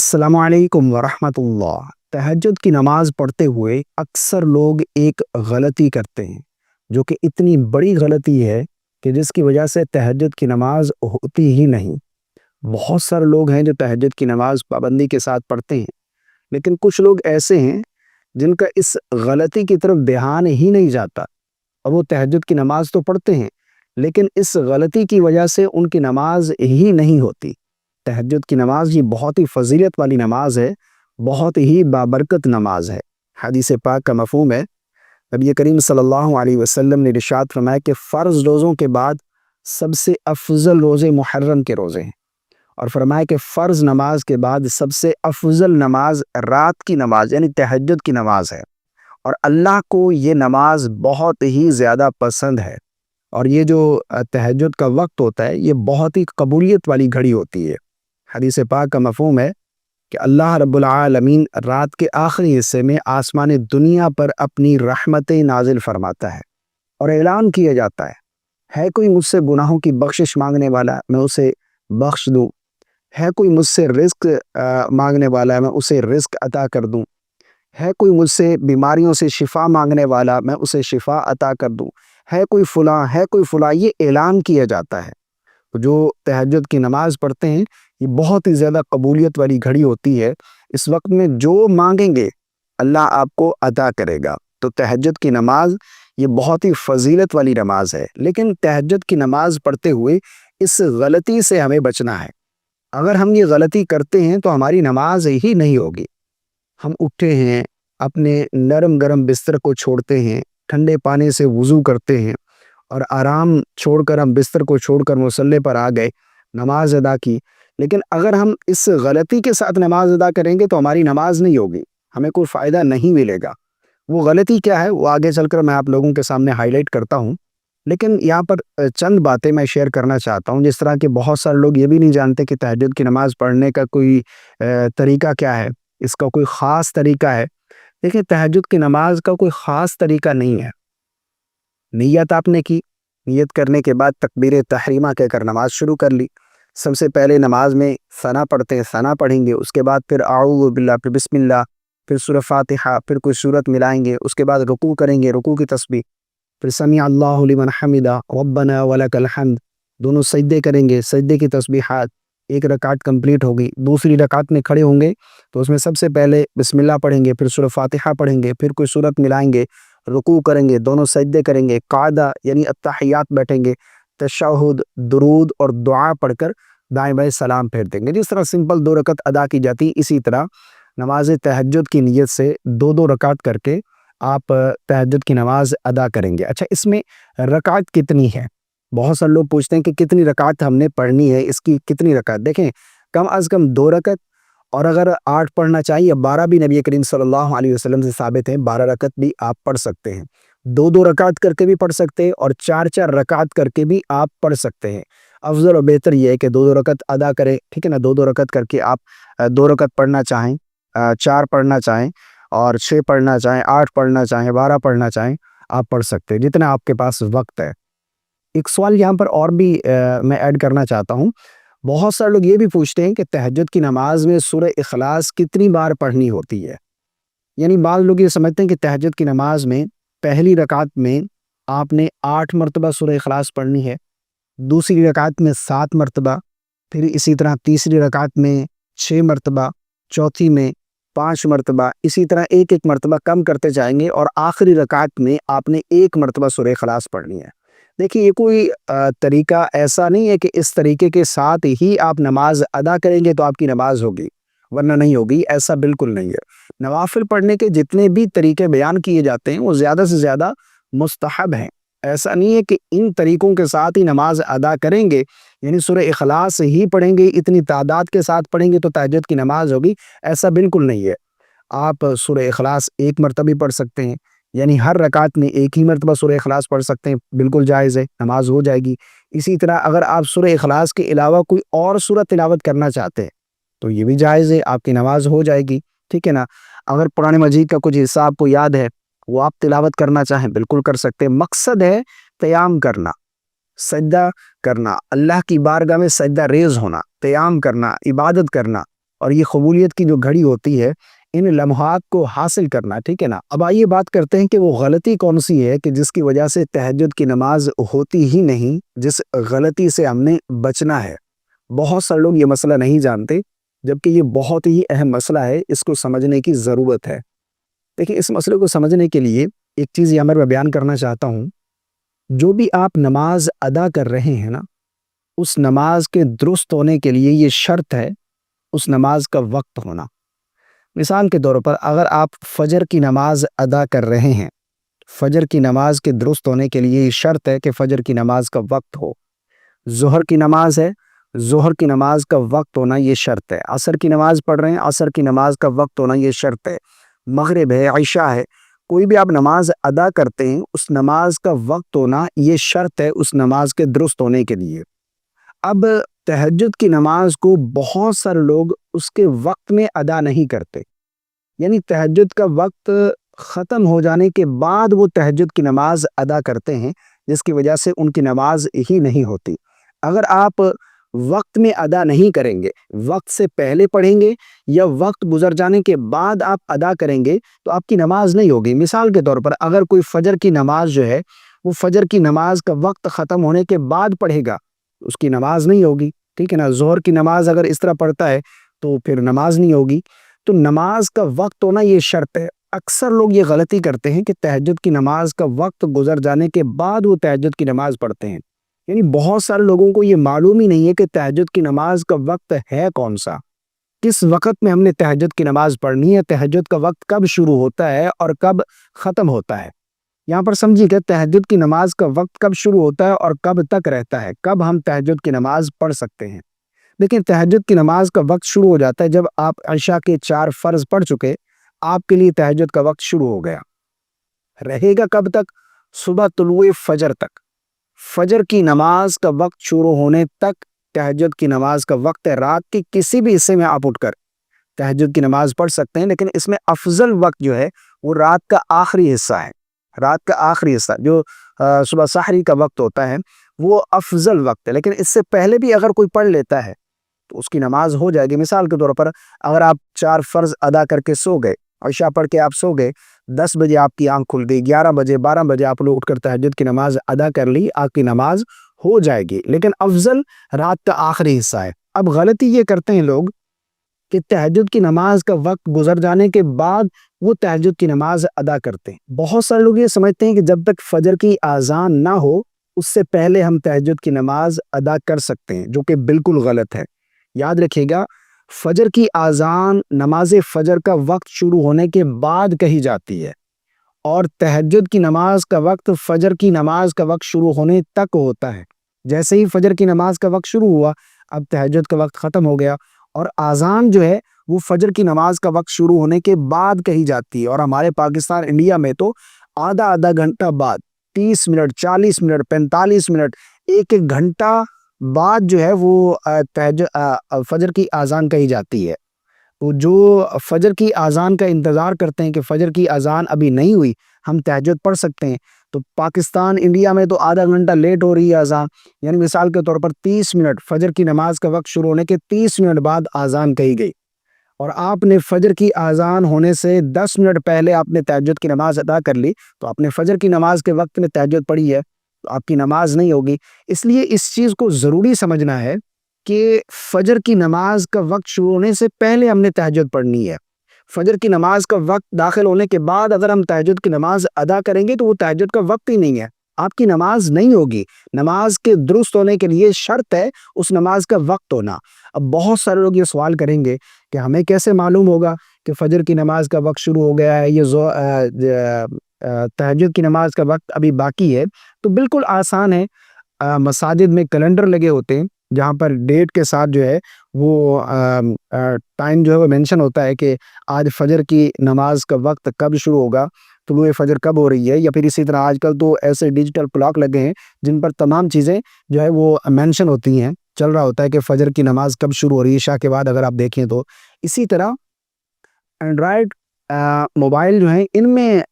السلام علیکم ورحمۃ اللہ۔ تہجد کی نماز پڑھتے ہوئے اکثر لوگ ایک غلطی کرتے ہیں جو کہ اتنی بڑی غلطی ہے کہ جس کی وجہ سے تہجد کی نماز ہوتی ہی نہیں۔ بہت سارے لوگ ہیں جو تہجد کی نماز پابندی کے ساتھ پڑھتے ہیں، لیکن کچھ لوگ ایسے ہیں جن کا اس غلطی کی طرف دھیان ہی نہیں جاتا، اور وہ تہجد کی نماز تو پڑھتے ہیں لیکن اس غلطی کی وجہ سے ان کی نماز ہی نہیں ہوتی۔ تہجد کی نماز یہ بہت ہی فضیلت والی نماز ہے، بہت ہی بابرکت نماز ہے۔ حدیث پاک کا مفہوم ہے، نبی کریم صلی اللہ علیہ وسلم نے ارشاد فرمایا کہ فرض روزوں کے بعد سب سے افضل روزے محرم کے روزے ہیں، اور فرمایا کہ فرض نماز کے بعد سب سے افضل نماز رات کی نماز یعنی تہجد کی نماز ہے، اور اللہ کو یہ نماز بہت ہی زیادہ پسند ہے۔ اور یہ جو تہجد کا وقت ہوتا ہے یہ بہت ہی قبولیت والی گھڑی ہوتی ہے۔ حدیث پاک کا مفہوم ہے کہ اللہ رب العالمین رات کے آخری حصے میں آسمان دنیا پر اپنی رحمتیں نازل فرماتا ہے، اور اعلان کیا جاتا ہے کوئی مجھ سے گناہوں کی بخشش مانگنے والا میں اسے بخش دوں، ہے کوئی مجھ سے رزق مانگنے والا میں اسے رزق عطا کر دوں، ہے کوئی مجھ سے بیماریوں سے شفا مانگنے والا میں اسے شفا عطا کر دوں، ہے کوئی فلاں ہے کوئی فلاں، یہ اعلان کیا جاتا ہے۔ جو تہجد کی نماز پڑھتے ہیں یہ بہت ہی زیادہ قبولیت والی گھڑی ہوتی ہے، اس وقت میں جو مانگیں گے اللہ آپ کو عطا کرے گا۔ تو تہجد کی نماز یہ بہت ہی فضیلت والی نماز ہے، لیکن تہجد کی نماز پڑھتے ہوئے اس غلطی سے ہمیں بچنا ہے۔ اگر ہم یہ غلطی کرتے ہیں تو ہماری نماز ہی نہیں ہوگی۔ ہم اٹھتے ہیں، اپنے نرم گرم بستر کو چھوڑتے ہیں، ٹھنڈے پانی سے وضو کرتے ہیں، اور آرام چھوڑ کر ہم بستر کو چھوڑ کر مصلی پر آ گئے، نماز ادا کی، لیکن اگر ہم اس غلطی کے ساتھ نماز ادا کریں گے تو ہماری نماز نہیں ہوگی، ہمیں کوئی فائدہ نہیں ملے گا۔ وہ غلطی کیا ہے وہ آگے چل کر میں آپ لوگوں کے سامنے ہائی لائٹ کرتا ہوں، لیکن یہاں پر چند باتیں میں شیئر کرنا چاہتا ہوں۔ جس طرح کہ بہت سارے لوگ یہ بھی نہیں جانتے کہ تہجد کی نماز پڑھنے کا کوئی طریقہ کیا ہے، اس کا کوئی خاص طریقہ ہے۔ دیکھیں، تہجد کی نماز کا کوئی خاص طریقہ نہیں ہے۔ نیت آپ نے کی، نیت کرنے کے بعد تکبیر تحریمہ کہہ کر نماز شروع کر لی۔ سب سے پہلے نماز میں ثنا پڑھتے ہیں، ثنا پڑھیں گے، اس کے بعد پھر اعوذ باللہ، پھر بسم اللہ، پھر سورہ فاتحہ، پھر کوئی سورت ملائیں گے، اس کے بعد رکوع کریں گے، رکوع کی تسبیح، پھر سمیع اللہ لمن حمدہ ربنا ولک الحمد، دونوں سجدے کریں گے، سجدے کی تسبیحات۔ ایک رکعت کمپلیٹ ہوگی، دوسری رکعت میں کھڑے ہوں گے تو اس میں سب سے پہلے بسم اللہ پڑھیں گے، پھر سورہ فاتحہ پڑھیں گے، پھر کوئی سورت ملائیں گے، رکوع کریں گے، دونوں سجدے کریں گے، قعدہ یعنی التحیات بیٹھیں گے، تشہد، درود اور دعا پڑھ کر دائیں بائیں سلام پھیر دیں گے۔ جس طرح سمپل 2 رکعت ادا کی جاتی، اسی طرح نماز تہجد کی نیت سے 2 رکعت کر کے آپ تہجد کی نماز ادا کریں گے۔ اچھا، اس میں رکعت کتنی ہے؟ بہت سارے لوگ پوچھتے ہیں کہ کتنی رکعت ہم نے پڑھنی ہے، اس کی کتنی رکعت؟ دیکھیں، کم از کم 2 رکعت، اور اگر 8 پڑھنا چاہیے یا 12 بھی نبی کریم صلی اللہ علیہ وسلم سے ثابت ہے، 12 رکعت بھی آپ پڑھ سکتے ہیں۔ 2 رکعت کر کے بھی پڑھ سکتے ہیں اور 4 رکعت کر کے بھی آپ پڑھ سکتے ہیں۔ افضل و بہتر یہ ہے کہ 2 رکعت ادا کریں، ٹھیک ہے نا؟ 2 رکعت کر کے آپ 2 رکعت پڑھنا چاہیں، 4 پڑھنا چاہیں، اور 6 پڑھنا چاہیں، 8 پڑھنا چاہیں، 12 پڑھنا چاہیں، آپ پڑھ سکتے ہیں جتنا آپ کے پاس وقت ہے۔ ایک سوال یہاں پر اور بھی میں ایڈ کرنا چاہتا ہوں۔ بہت سارے لوگ یہ بھی پوچھتے ہیں کہ تہجد کی نماز میں سورہ اخلاص کتنی بار پڑھنی ہوتی ہے؟ یعنی بعض لوگ یہ سمجھتے ہیں کہ تہجد کی نماز میں پہلی رکعت میں آپ نے 8 مرتبہ سورہ اخلاص پڑھنی ہے، دوسری رکعت میں 7 مرتبہ، پھر اسی طرح تیسری رکعت میں 6 مرتبہ، چوتھی میں 5 مرتبہ، اسی طرح ایک ایک مرتبہ کم کرتے جائیں گے، اور آخری رکعت میں آپ نے 1 مرتبہ سورہ اخلاص پڑھنی ہے۔ دیکھیے، یہ کوئی طریقہ ایسا نہیں ہے کہ اس طریقے کے ساتھ ہی آپ نماز ادا کریں گے تو آپ کی نماز ہوگی ورنہ نہیں ہوگی، ایسا بالکل نہیں ہے۔ نوافل پڑھنے کے جتنے بھی طریقے بیان کیے جاتے ہیں وہ زیادہ سے زیادہ مستحب ہیں۔ ایسا نہیں ہے کہ ان طریقوں کے ساتھ ہی نماز ادا کریں گے، یعنی سورہ اخلاص ہی پڑھیں گے، اتنی تعداد کے ساتھ پڑھیں گے تو تہجد کی نماز ہوگی، ایسا بالکل نہیں ہے۔ آپ سورہ اخلاص 1 مرتبہ پڑھ سکتے ہیں، یعنی ہر رکعت میں 1 ہی مرتبہ سورہ اخلاص پڑھ سکتے ہیں، بالکل جائز ہے، نماز ہو جائے گی۔ اسی طرح اگر آپ سورہ اخلاص کے علاوہ کوئی اور سورت تلاوت کرنا چاہتے ہیں تو یہ بھی جائز ہے، آپ کی نماز ہو جائے گی، ٹھیک ہے نا؟ اگر قرآن مجید کا کچھ حصہ آپ کو یاد ہے وہ آپ تلاوت کرنا چاہیں بالکل کر سکتے ہیں۔ مقصد ہے قیام کرنا، سجدہ کرنا، اللہ کی بارگاہ میں سجدہ ریز ہونا، قیام کرنا، عبادت کرنا، اور یہ قبولیت کی جو گھڑی ہوتی ہے ان لمحات کو حاصل کرنا، ٹھیک ہے نا۔ اب آئیے بات کرتے ہیں کہ وہ غلطی کون سی ہے کہ جس کی وجہ سے تہجد کی نماز ہوتی ہی نہیں، جس غلطی سے ہم نے بچنا ہے۔ بہت سارے لوگ یہ مسئلہ نہیں جانتے، جبکہ یہ بہت ہی اہم مسئلہ ہے، اس کو سمجھنے کی ضرورت ہے۔ دیکھیں، اس مسئلے کو سمجھنے کے لیے ایک چیز یہاں پر میں بیان کرنا چاہتا ہوں۔ جو بھی آپ نماز ادا کر رہے ہیں نا، اس نماز کے درست ہونے کے لیے یہ شرط ہے اس نماز کا وقت ہونا۔ مثال کے طور پر اگر آپ فجر کی نماز ادا کر رہے ہیں، فجر کی نماز کے درست ہونے کے لیے یہ شرط ہے کہ فجر کی نماز کا وقت ہو۔ ظہر کی نماز ہے، ظہر کی نماز کا وقت ہونا یہ شرط ہے۔ عصر کی نماز پڑھ رہے ہیں، عصر کی نماز کا وقت ہونا یہ شرط ہے۔ مغرب ہے، عشاء ہے، کوئی بھی آپ نماز ادا کرتے ہیں، اس نماز کا وقت ہونا یہ شرط ہے اس نماز کے درست ہونے کے لیے۔ اب تہجد کی نماز کو بہت سارے لوگ اس کے وقت میں ادا نہیں کرتے، یعنی تہجد کا وقت ختم ہو جانے کے بعد وہ تہجد کی نماز ادا کرتے ہیں، جس کی وجہ سے ان کی نماز ہی نہیں ہوتی۔ اگر آپ وقت میں ادا نہیں کریں گے، وقت سے پہلے پڑھیں گے یا وقت گزر جانے کے بعد آپ ادا کریں گے تو آپ کی نماز نہیں ہوگی۔ مثال کے طور پر اگر کوئی فجر کی نماز جو ہے وہ فجر کی نماز کا وقت ختم ہونے کے بعد پڑھے گا، اس کی نماز نہیں ہوگی، ٹھیک ہے نا۔ ظہر کی نماز اگر اس طرح پڑھتا ہے تو پھر نماز نہیں ہوگی۔ تو نماز کا وقت ہونا یہ شرط ہے۔ اکثر لوگ یہ غلطی کرتے ہیں کہ تہجد کی نماز کا وقت گزر جانے کے بعد وہ تہجد کی نماز پڑھتے ہیں، یعنی بہت سارے لوگوں کو یہ معلوم ہی نہیں ہے کہ تہجد کی نماز کا وقت ہے کون سا، کس وقت میں ہم نے تہجد کی نماز پڑھنی ہے، تہجد کا وقت کب شروع ہوتا ہے اور کب ختم ہوتا ہے۔ یہاں پر سمجھیے کہ تہجد کی نماز کا وقت کب شروع ہوتا ہے اور کب تک رہتا ہے، کب ہم تہجد کی نماز پڑھ سکتے ہیں۔ لیکن تہجد کی نماز کا وقت شروع ہو جاتا ہے جب آپ عشاء کے 4 فرض پڑھ چکے، آپ کے لیے تہجد کا وقت شروع ہو گیا۔ رہے گا کب تک؟ صبح طلوع فجر تک، فجر کی نماز کا وقت شروع ہونے تک تہجد کی نماز کا وقت ہے۔ رات کے کسی بھی حصے میں آپ اٹھ کر تہجد کی نماز پڑھ سکتے ہیں، لیکن اس میں افضل وقت جو ہے وہ رات کا آخری حصہ ہے۔ رات کا آخری حصہ جو صبح سحری کا وقت ہوتا ہے وہ افضل وقت ہے، لیکن اس سے پہلے بھی اگر کوئی پڑھ لیتا ہے تو اس کی نماز ہو جائے گی۔ مثال کے طور پر اگر آپ 4 فرض ادا کر کے سو گئے، عشاء پڑھ کے آپ سو گئے، 10 بجے آپ کی آنکھ کھل گئی، 11 بجے 12 بجے آپ لوگ اٹھ کر تہجد کی نماز ادا کر لی، آپ کی نماز ہو جائے گی، لیکن افضل رات کا آخری حصہ ہے۔ اب غلطی یہ کرتے ہیں لوگ کہ تہجد کی نماز کا وقت گزر جانے کے بعد وہ تہجد کی نماز ادا کرتے ہیں۔ بہت سارے لوگ یہ سمجھتے ہیں کہ جب تک فجر کی اذان نہ ہو اس سے پہلے ہم تہجد کی نماز ادا کر سکتے ہیں، جو کہ بالکل غلط ہے۔ یاد رکھیے گا، فجر کی اذان نماز فجر کا وقت شروع ہونے کے بعد کہی جاتی ہے، اور تہجد کی نماز کا وقت فجر کی نماز کا وقت شروع ہونے تک ہوتا ہے۔ جیسے ہی فجر کی نماز کا وقت شروع ہوا، اب تہجد کا وقت ختم ہو گیا، اور اذان جو ہے وہ فجر کی نماز کا وقت شروع ہونے کے بعد کہی جاتی ہے۔ اور ہمارے پاکستان انڈیا میں تو آدھا گھنٹہ بعد، 30 منٹ، 40 منٹ، 45 منٹ، ایک گھنٹہ بعد جو ہے وہ فجر کی اذان کہی جاتی ہے۔ جو فجر کی اذان کا انتظار کرتے ہیں کہ فجر کی اذان ابھی نہیں ہوئی، ہم تہجد پڑھ سکتے ہیں، تو پاکستان انڈیا میں تو آدھا گھنٹہ لیٹ ہو رہی ہے اذان، یعنی مثال کے طور پر 30 منٹ، فجر کی نماز کا وقت شروع ہونے کے 30 منٹ بعد اذان کہی گئی، اور آپ نے فجر کی اذان ہونے سے 10 منٹ پہلے آپ نے تہجد کی نماز ادا کر لی، تو آپ نے فجر کی نماز کے وقت میں تہجد پڑھی ہے، تو آپ کی نماز نہیں ہوگی۔ اس لیے اس چیز کو ضروری سمجھنا ہے کہ فجر کی نماز کا وقت شروع ہونے سے پہلے ہم نے تہجد پڑھنی ہے۔ فجر کی نماز کا وقت داخل ہونے کے بعد اگر ہم تہجد کی نماز ادا کریں گے تو وہ تہجد کا وقت ہی نہیں ہے، آپ کی نماز نہیں ہوگی۔ نماز کے درست ہونے کے لیے شرط ہے اس نماز کا وقت ہونا۔ اب بہت سارے لوگ یہ سوال کریں گے کہ ہمیں کیسے معلوم ہوگا کہ فجر کی نماز کا وقت شروع ہو گیا ہے، یہ تہجد کی نماز کا وقت ابھی باقی ہے؟ تو بالکل آسان ہے، مساجد میں کیلنڈر لگے ہوتے ہیں جہاں پر ڈیٹ کے ساتھ جو ہے وہ ٹائم جو ہے وہ مینشن ہوتا ہے کہ آج فجر کی نماز کا وقت کب شروع ہوگا، طلوع فجر کب ہو رہی ہے، یا پھر اسی طرح آج کل تو ایسے ڈیجیٹل کلاک لگے ہیں جن پر تمام چیزیں جو ہے وہ مینشن ہوتی ہیں، چل رہا ہوتا ہے کہ فجر کی نماز کب شروع ہو رہی ہے عشاء کے بعد، اگر آپ دیکھیں تو۔ اسی طرح اینڈرائڈ موبائل جو ہیں ان میں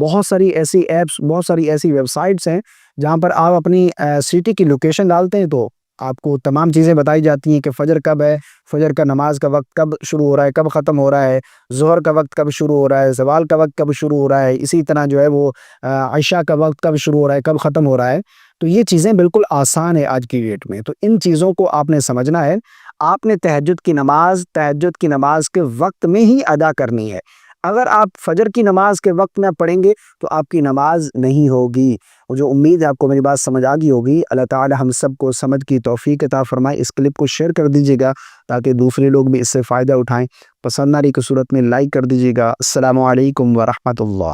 بہت ساری ایسی ایپس، بہت ساری ایسی ویب سائٹس ہیں جہاں پر آپ اپنی سٹی کی لوکیشن ڈالتے ہیں تو آپ کو تمام چیزیں بتائی جاتی ہیں کہ فجر کب ہے، فجر کا نماز کا وقت کب شروع ہو رہا ہے، کب ختم ہو رہا ہے، ظہر کا وقت کب شروع ہو رہا ہے، زوال کا وقت کب شروع ہو رہا ہے، اسی طرح جو ہے وہ عشاء کا وقت کب شروع ہو رہا ہے، کب ختم ہو رہا ہے۔ تو یہ چیزیں بالکل آسان ہے آج کی ڈیٹ میں، تو ان چیزوں کو آپ نے سمجھنا ہے۔ آپ نے تہجد کی نماز کے وقت میں ہی ادا کرنی ہے۔ اگر آپ فجر کی نماز کے وقت میں پڑھیں گے تو آپ کی نماز نہیں ہوگی۔ مجھے امید ہے آپ کو میری بات سمجھ آ گئی ہوگی۔ اللہ تعالی ہم سب کو سمجھ کی توفیق عطا فرمائے۔ اس کلپ کو شیئر کر دیجیے گا تاکہ دوسرے لوگ بھی اس سے فائدہ اٹھائیں۔ پسند آنے کی صورت میں لائک کر دیجیے گا۔ السلام علیکم ورحمۃ اللہ۔